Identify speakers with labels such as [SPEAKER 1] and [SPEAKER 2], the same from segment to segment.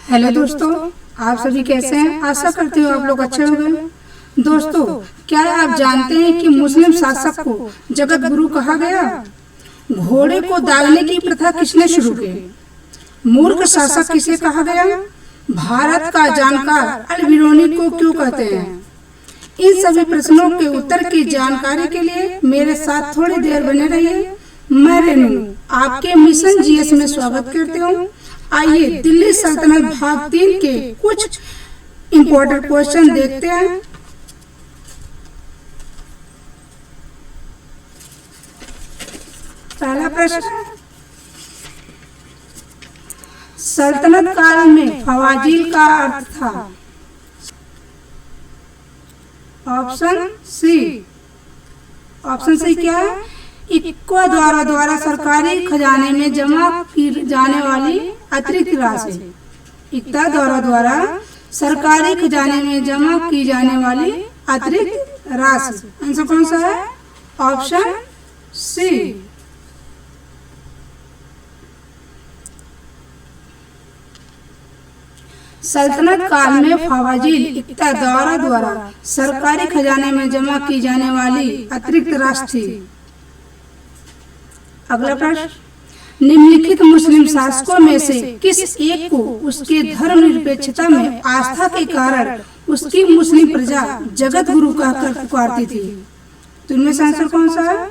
[SPEAKER 1] Hello दोस्तों, आप सभी कैसे हैं? आशा करती हूँ आप लोग अच्छे होंगे। दोस्तों, क्या आप जानते हैं कि मुस्लिम शासक को जगत गुरु कहा गया? घोड़े को दागने की प्रथा किसने शुरू की? मूर्ख शासक किसे कहा गया? भारत का जानकार अल-बिरूनी को क्यों कहते हैं? इन सभी प्रश्नों के उत्तर की जानकारी के लिए मेरे साथ थोड़ी देर बने रहिए। मैं रेनू आपके मिशन जीएस में स्वागत करती हूँ। आइए दिल्ली सल्तनत भाग 3 के कुछ इम्पोर्टेंट क्वेश्चन देखते हैं। पहला प्रश्न, सल्तनत काल में फवाजील का अर्थ था? ऑप्शन सी क्या है? इक्का द्वारा सरकारी खजाने में जमा की जाने वाली अतिरिक्त राशि। इक्का द्वारा सरकारी खजाने में जमा की जाने वाली अतिरिक्त राशि। आंसर कौन सा है? Option C. सल्तनत काल में फवाजील इक्का द्वारा सरकारी खजाने में जमा की जाने वाली अतिरिक्त राशि थी। अगला प्रश्न, निम्नलिखित मुस्लिम शासकों में से किस एक को उसके धर्मनिरपेक्षता में आस्था के कारण उसकी मुस्लिम प्रजा जगत गुरु कहकर पुकारती थी? तो इनमें से आंसर कौन सा है?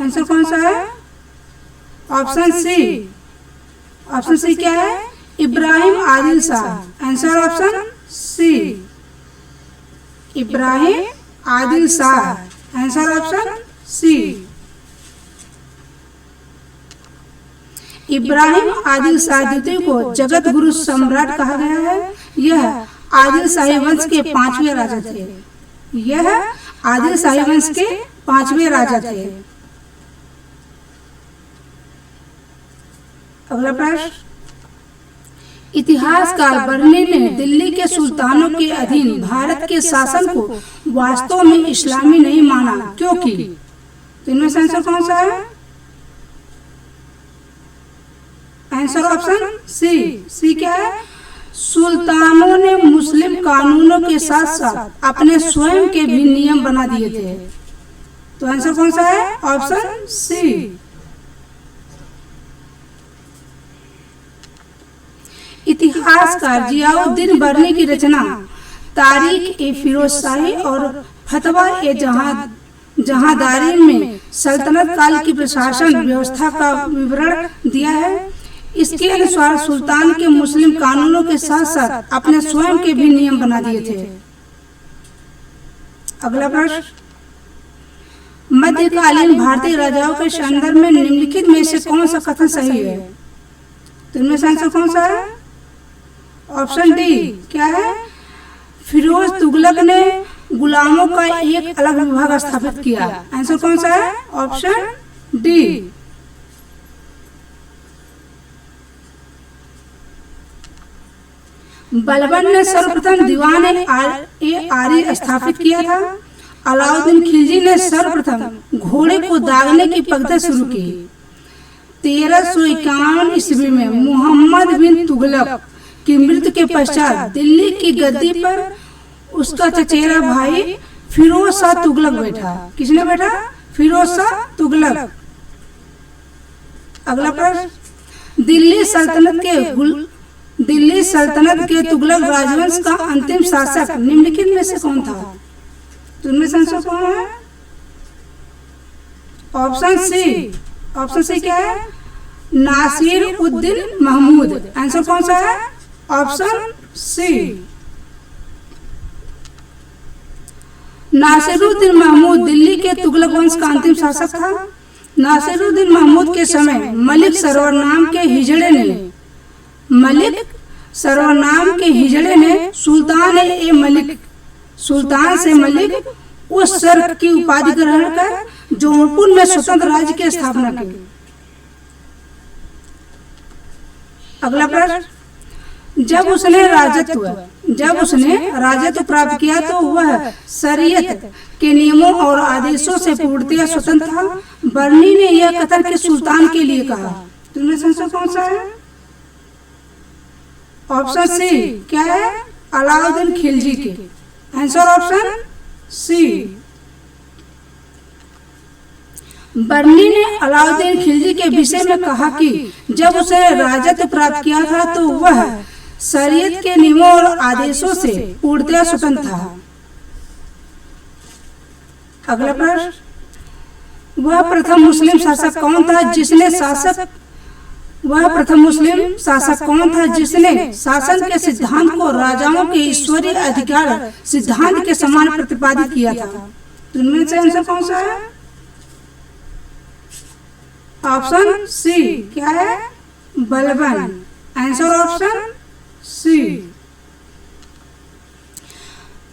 [SPEAKER 1] आंसर कौन सा है? ऑप्शन सी क्या है? Ibrahim Adil Shah. Answer option C, Ibrahim Adil Shah. Answer option C. Ibrahim Adil Shah द्वितीय को जगत गुरु सम्राट कहा गया है। यह आदिल शाही वंश के 5वें राजा थे। यह आदिल शाही वंश के 5वें राजा थे। अगला प्रश्न, इतिहासकार बर्नी ने दिल्ली के सुल्तानों के अधीन भारत के शासन को वास्तव में इस्लामी नहीं माना, क्योंकि? तो इनमें से आंसर कौन सा है? आंसर ऑप्शन सी क्या है? सुल्तानों ने मुस्लिम कानूनों के साथ साथ अपने स्वयं के भी नियम बना दिए थे। तो आंसर कौन सा है? Option C. इतिहासकार जियाउद्दीन बर्नी की रचना तारीख ए फिरोजशाही और फतवा ए जहांदारी में सल्तनत काल की प्रशासन व्यवस्था का विवरण दिया है। इसके अनुसार सुल्तान के मुस्लिम कानूनों के साथ साथ अपने स्वयं के भी नियम बना दिए थे। अगला प्रश्न, मध्यकालीन भारतीय राजाओं के संदर्भ में निम्नलिखित में से कौन सा कथन सही है? तो इनमें से आंसर कौन सा है? ऑप्शन डी क्या है? फिरोज तुगलक ने गुलामों का एक अलग विभाग स्थापित किया। आंसर कौन सा है? Option D. बलबन ने सर्वप्रथम दीवान ए आरी स्थापित किया था। अलाउद्दीन खिलजी ने सर्वप्रथम घोड़े को दागने की पद्धति शुरू की। 1351 ईस्वी में मोहम्मद बिन तुगलक की मृत्यु के पश्चात दिल्ली की गद्दी पर उसका चचेरा भाई फिरोज शाह तुगलक बैठा। किसने बैठा? फिरोज शाह तुगलक। अगला प्रश्न, दिल्ली सल्तनत के तुगलक राजवंश का अंतिम शासक निम्नलिखित में से कौन था? तो इनमें से आंसर कौन है? ऑप्शन सी क्या है? नासिर उद्दीन महमूद। आंसर कौन सा है? Option C. नासिरुद्दीन महमूद दिल्ली के तुगलक वंश का अंतिम शासक था। नासिरुद्दीन महमूद के समय मलिक सरवर नाम के हिजड़े ने सुल्तान से मलिक उस सर की उपाधि ग्रहण कर जौनपुर में स्वतंत्र राज्य की स्थापना की। अगला प्रश्न, जब उसने राजत्व प्राप्त किया तो वह शरीयत के नियमों और आदेशों से पूर्णतः स्वतंत्र था। बर्नी ने यह कथन के सुल्तान के लिए कहा। तुमने संशय कौन सा है? ऑप्शन सी क्या है, अलाउद्दीन खिलजी के। आंसर ऑप्शन सी। बर्नी ने अलाउद्दीन खिलजी के विषय में कहा कि जब उसे राजत्व प्राप्त किया था तो वह शरीयत के नियमों और आदेशों से पूर्णतः स्वतंत्र था। अगला प्रश्न, वह प्रथम मुस्लिम शासक कौन था जिसने शासन के सिद्धांत को राजाओं के ईश्वरीय अधिकार सिद्धांत के समान प्रतिपादित किया था? तो इनमें से आंसर कौन सा है? ऑप्शन सी क्या है, Balban. Answer option C.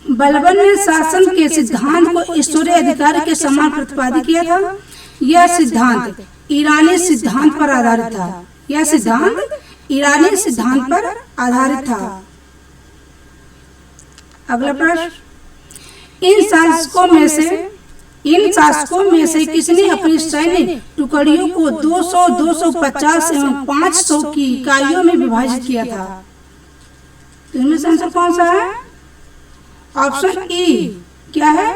[SPEAKER 1] Balban ने शासन के सिद्धांत को ईश्वरीय अधिकार के समान प्रतिपादित किया था। यह सिद्धांत ईरानी सिद्धांत पर आधारित था। यह सिद्धांत ईरानी सिद्धांत पर आधारित था। अगला प्रश्न, इन शासकों में से किसने अपनी सैन्य टुकड़ियों को 200, 250 एवं 500 की इकाइयों में विभाजित किया था? तो इनमें से आंसर कौन सा है? ऑप्शन ई क्या है,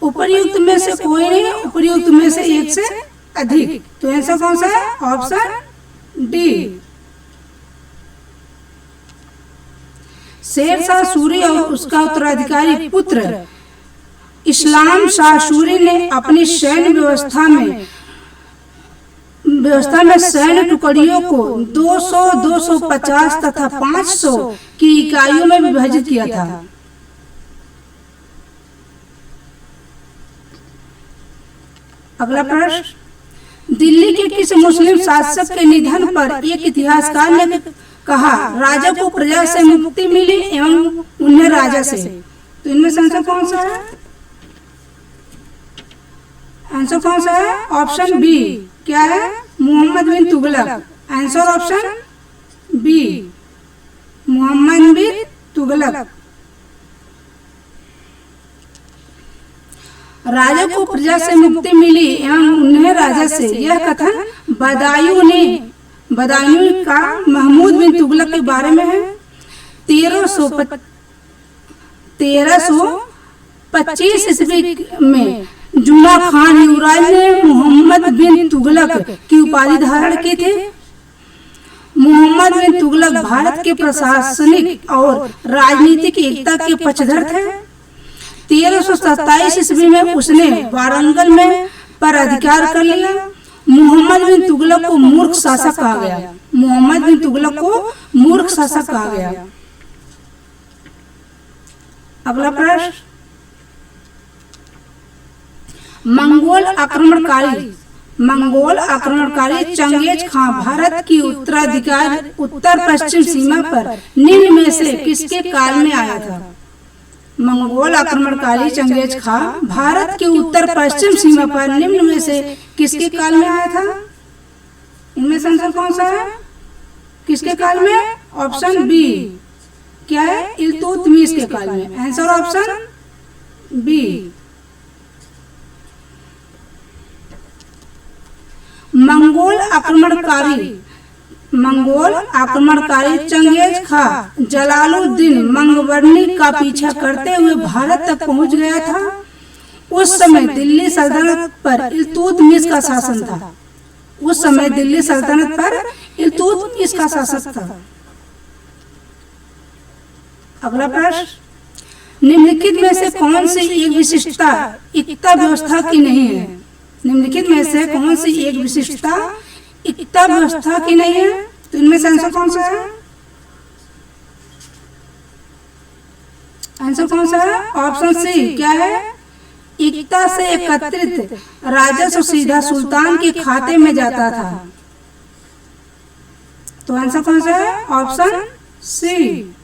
[SPEAKER 1] उपर्युक्त में से कोई नहीं, उपर्युक्त में से एक से अधिक। तो आंसर कौन सा है? Option D. शेर शाह सूरी और उसका उत्तराधिकारी पुत्र इस्लाम शाह सूरी ने अपनी सैन्य व्यवस्था में सैन्य टुकड़ियों को 200, 250 तथा 500 की इकाइयों में विभाजित किया था। अगला प्रश्न, दिल्ली के किस मुस्लिम शासक के निधन पर एक इतिहासकार ने कहा राजा को प्रजा से मुक्ति मिली एवं उन्हें राजा से? तो इनमें से आंसर कौन सा है? आंसर कौन सा है? ऑप्शन बी क्या है, Mohammad bin Tughlaq. Answer option B, Mohammad bin Tughlaq. राजा को प्रजा से मुक्ति मिली एवं उन्हें राजा से, यह कथन बदायूं का महमूद बिन तुगलक के बारे में है। 1325 ईस्वी में जुमा खान युवराज ने मोहम्मद बिन तुगलक की उपाधि धारण की थी। मोहम्मद बिन तुगलक भारत के प्रशासनिक और राजनीतिक एकता के पक्षधर थे। 1327 ईस्वी में उसने वारंगल में पर अधिकार कर लिया। मोहम्मद बिन तुगलक को मूर्ख शासक कहा गया। मोहम्मद बिन तुगलक को मूर्ख शासक कहा गया। अगला प्रश्न, मंगोल आक्रमणकारी चंगेज खां भारत की उत्तर पश्चिम सीमा पर निम्न में से किसके काल में आया था? मंगोल आक्रमणकारी चंगेज खां भारत की उत्तर पश्चिम सीमा पर निम्न में से किसके काल में आया था? इनमें से आंसर कौन सा है? किसके काल में? ऑप्शन बी क्या है, इल्तुतमिश के काल में। Answer option B. मंगोल आक्रमणकारी चंगेज खां जलालुद्दीन मंगवर्णी का पीछा करते हुए भारत तक पहुंच गया था। उस समय दिल्ली सल्तनत पर इल्तुतमिश का शासन था। उस समय दिल्ली सल्तनत पर इल्तुतमिश का शासक था। अगला प्रश्न, निम्नलिखित में से कौन सी एक विशिष्टता एकता व्यवस्था की नहीं है? निम्नलिखित में से कौन सी एक विशिष्टता एकता व्यवस्था की नहीं है? तो इनमें से आंसर कौन सा है? आंसर कौन सा है? ऑप्शन सी क्या है, एकता से एकत्रित राजस्व सीधा सुल्तान के खाते में जाता था। तो आंसर कौन सा है? ऑप्शन सी।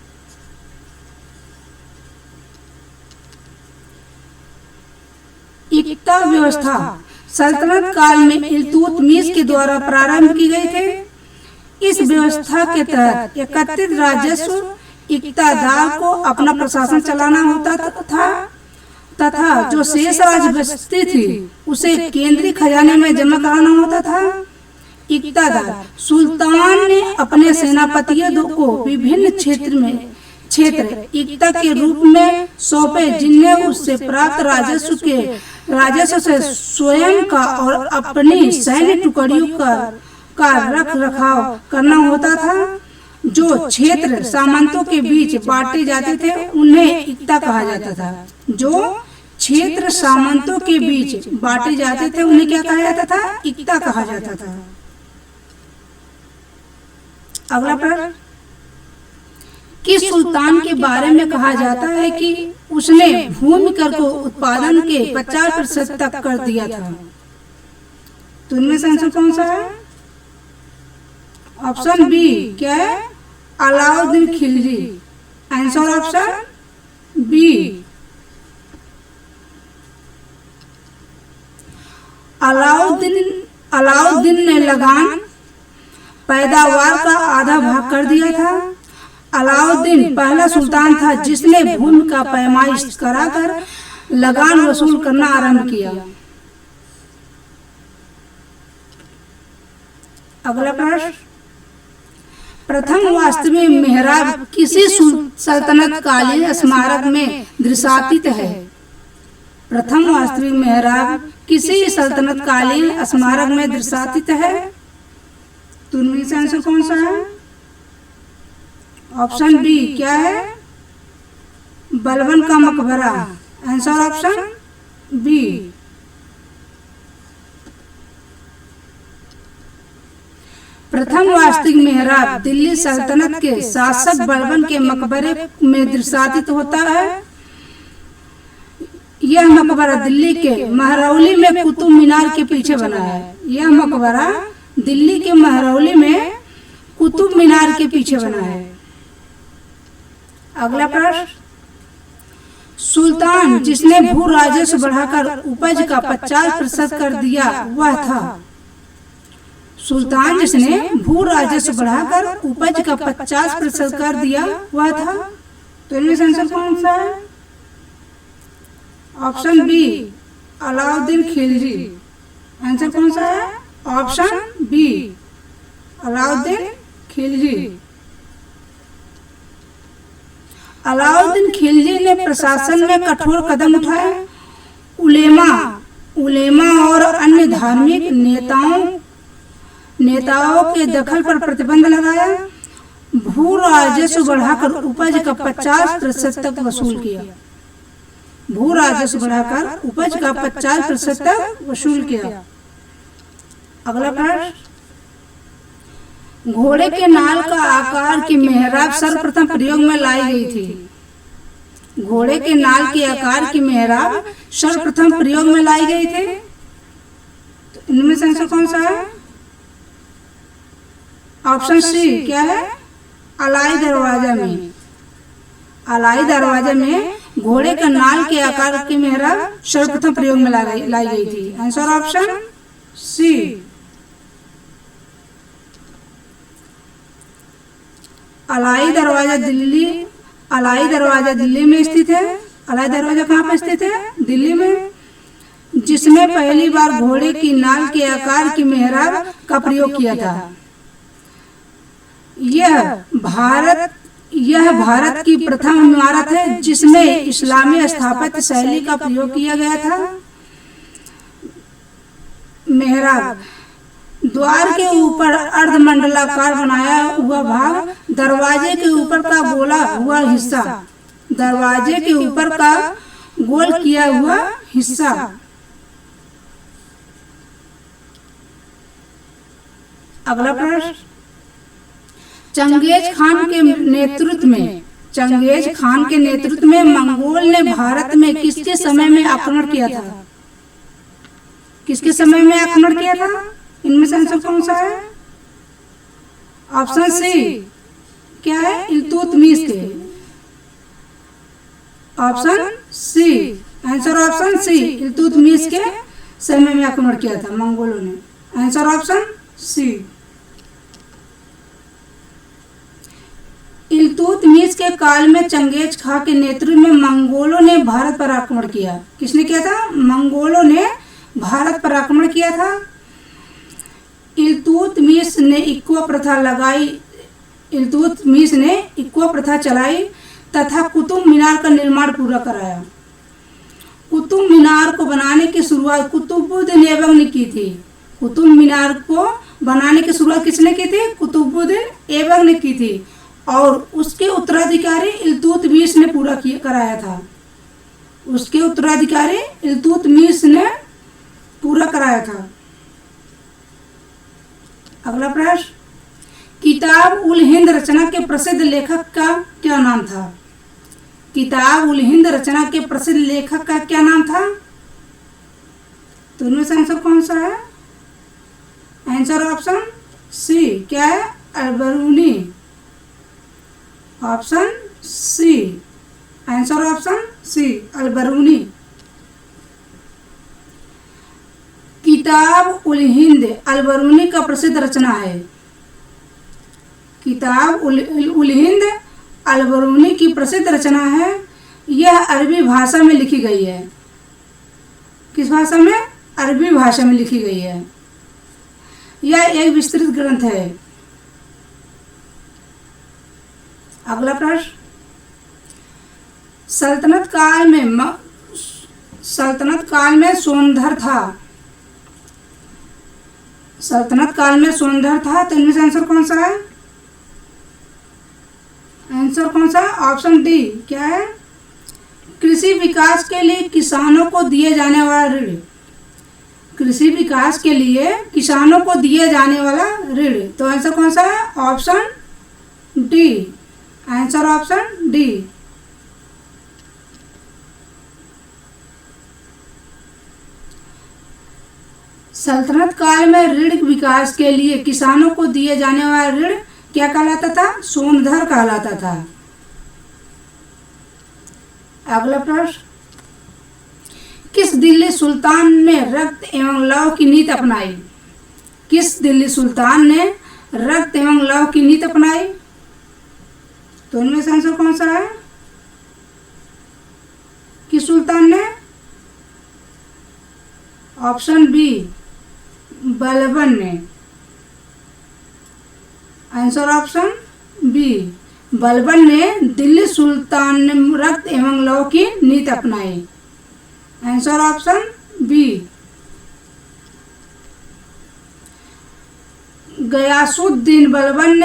[SPEAKER 1] एकता व्यवस्था सल्तनत काल में इल्तुतमिश के द्वारा प्रारंभ की गई थी। इस व्यवस्था के तहत एकत्रित राजस्व इक्तादार को अपना प्रशासन चलाना होता था तथा जो शेष राजस्व थी उसे केंद्रीय खजाने में जमा कराना होता था। इक़्तादार। सुल्तान ने अपने सेनापतियों को विभिन्न क्षेत्र इक़्ता के रूप में सौंपे, जिन्हें उससे प्राप्त राजस्व से स्वयं का और अपनी सैन्य टुकड़ियों का रख रखाव करना होता था। जो क्षेत्र सामंतों के बीच बांटे जाते थे उन्हें इक़्ता कहा जाता था। जो क्षेत्र सामंतों के बीच बांटे जाते थे उन्हें क्या कहा जाता था? इक़्ता कहा जाता था। अगला प्रश्न, किस सुल्तान के बारे में कहा जाता है कि उसने भूमि कर को उत्पादन के 50% तक कर दिया था? तो इनमें से आंसर कौन सा है? ऑप्शन बी क्या है? Alauddin Khilji. Answer option B. Alauddin ने लगान पैदावार का आधा भाग कर दिया था। अलाउद्दीन पहला सुल्तान था जिसने भूमि का पैमाइश कराकर लगान वसूल करना आरंभ किया। अगला प्रश्न, प्रथम वास्तविक मेहराब किसी सल्तनत कालीन स्मारक में दृश्यत है? प्रथम वास्तविक मेहराब किसी सल्तनत कालीन स्मारक में दृश्यत है? तो इनमें से आंसर कौन सा है? ऑप्शन बी क्या है? बलबन का मकबरा। Answer option B. प्रथम वास्तविक मेहराब दिल्ली सल्तनत के शासक बलबन के मकबरे में दृश्यत होता है। यह मकबरा दिल्ली के महरौली में कुतुब मीनार के पीछे बना है। यह मकबरा दिल्ली के महरौली में कुतुब मीनार के पीछे बना है। अगला प्रश्न, सुल्तान जिसने भू राजस्व बढ़ाकर उपज का 50% कर दिया वह था? सुल्तान जिसने भू राजस्व बढ़ाकर उपज का 50% कर दिया वह था? तो इनमें से आंसर कौन सा है? Option B Alauddin Khilji. Answer कौन सा है? Option B Alauddin Khilji. अलाउद्दीन खिलजी ने प्रशासन में कठोर कदम उठाए। उलेमा और अन्य धार्मिक नेताओं के दखल पर प्रतिबंध लगाया। भू राजस्व बढ़ाकर उपज का 50% तक वसूल किया। भू राजस्व बढ़ाकर उपज का 50% तक वसूल किया। अगला प्रश्न, घोड़े के नाल का आकार की मेहराब सर्वप्रथम प्रयोग में लाई गई थी। घोड़े के नाल के आकार की मेहराब सर्वप्रथम प्रयोग में लाई गई थी। तो इनमें से आंसर कौन सा है? ऑप्शन सी क्या है? अलाई दरवाजा में। अलाई दरवाजा में घोड़े का नाल के आकार की मेहराब सर्वप्रथम प्रयोग में लाई गई थी। आंसर ऑप्शन सी। अलाई दरवाजा दिल्ली में स्थित है। अलाई दरवाजा कहाँ पर स्थित है? दिल्ली में, जिसमें पहली बार घोड़े की नाल के आकार की मेहराब का प्रयोग किया था। यह भारत की प्रथम इमारत है जिसमें इस्लामी स्थापत्य शैली का प्रयोग किया गया था। मेहराब द्वार के ऊपर अर्धमंडलाकार बनाया हुआ भाग, दरवाजे के ऊपर का गोला हुआ हिस्सा, दरवाजे के ऊपर का गोल किया हुआ हिस्सा। अगला प्रश्न, चंगेज खान के नेतृत्व में मंगोल ने भारत में किसके समय में आक्रमण किया था? किसके समय में आक्रमण किया था? इनमें से आंसर कौन सा है? ऑप्शन सी क्या है? इल्तुतमिश के। Option C, answer option C, Iltutmish के समय में आक्रमण किया था मंगोलों ने। Answer option C. इल्तुतमिश के काल में चंगेज खां के नेतृत्व में मंगोलों ने भारत पर आक्रमण किया। किसने किया था? मंगोलों ने भारत पर आक्रमण किया था। इल्तुतमिश ने इक्वा प्रथा चलाई तथा कुतुब मीनार का निर्माण पूरा कराया। कुतुब मीनार को बनाने की शुरुआत कुतुबुद्दीन ऐबक ने की थी। कुतुब मीनार को बनाने की शुरुआत किसने की थी? कुतुबुद्दीन ऐबक ने की थी और उसके उत्तराधिकारी इल्तुतमिश ने पूरा कराया था। उसके उत्तराधिकारी इल्तुतमिश ने पूरा कराया था। अगला प्रश्न, किताब उल हिंद रचना के प्रसिद्ध लेखक का क्या नाम था? किताब उल हिंद रचना के प्रसिद्ध लेखक का क्या नाम था? तो इनमें से आंसर कौन सा है? आंसर ऑप्शन सी क्या है? Al-Biruni. Option C, answer option C Al-Biruni. Kitab ul Hind Al-Biruni का प्रसिद्ध रचना है। किताब उल हिंद अल-बरूनी की प्रसिद्ध रचना है। यह अरबी भाषा में लिखी गई है। किस भाषा में? अरबी भाषा में लिखी गई है। यह एक विस्तृत ग्रंथ है। अगला प्रश्न, सल्तनत काल में सोनधर था। सल्तनत काल में सोनधर था, तो इनमें से आंसर कौन सा है? आंसर कौन सा? ऑप्शन डी क्या है? कृषि विकास के लिए किसानों को दिए जाने वाला ऋण। कृषि विकास के लिए किसानों को दिए जाने वाला ऋण, तो आंसर कौन सा है? Option D, answer option D. सल्तनत काल में ऋण विकास के लिए किसानों को दिए जाने वाला ऋण क्या कहलाता था? सोनधर कहलाता था। अगला प्रश्न, किस दिल्ली सुल्तान ने रक्त एवं लौह की नीति अपनाई? किस दिल्ली सुल्तान ने रक्त एवं लौह की नीति अपनाई? तो इनमें से आंसर कौन सा है? किस सुल्तान ने? ऑप्शन बी बलबन ने। आंसर ऑप्शन बी बलबन ने दिल्ली सुल्तान ने रक्त एवं लौह की नीति अपनाई। Answer option B. Ghiyasuddin Balban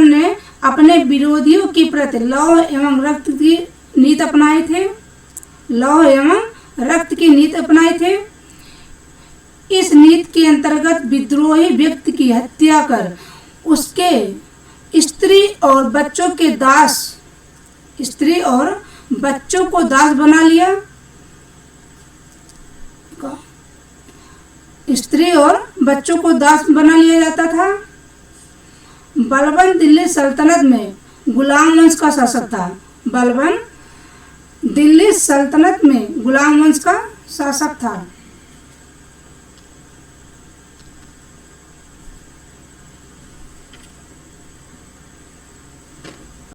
[SPEAKER 1] ने अपने विरोधियों के प्रति लौह एवं रक्त की नीति अपनाए थे। लौह एवं रक्त की नीति अपनाए थे। इस नीति के अंतर्गत विद्रोही व्यक्ति की हत्या कर उसके स्त्री और बच्चों को दास बना लिया। स्त्री और बच्चों को दास बना लिया जाता था। बलबन दिल्ली सल्तनत में गुलाम वंश का शासक था। बलबन दिल्ली सल्तनत में गुलाम वंश का शासक था।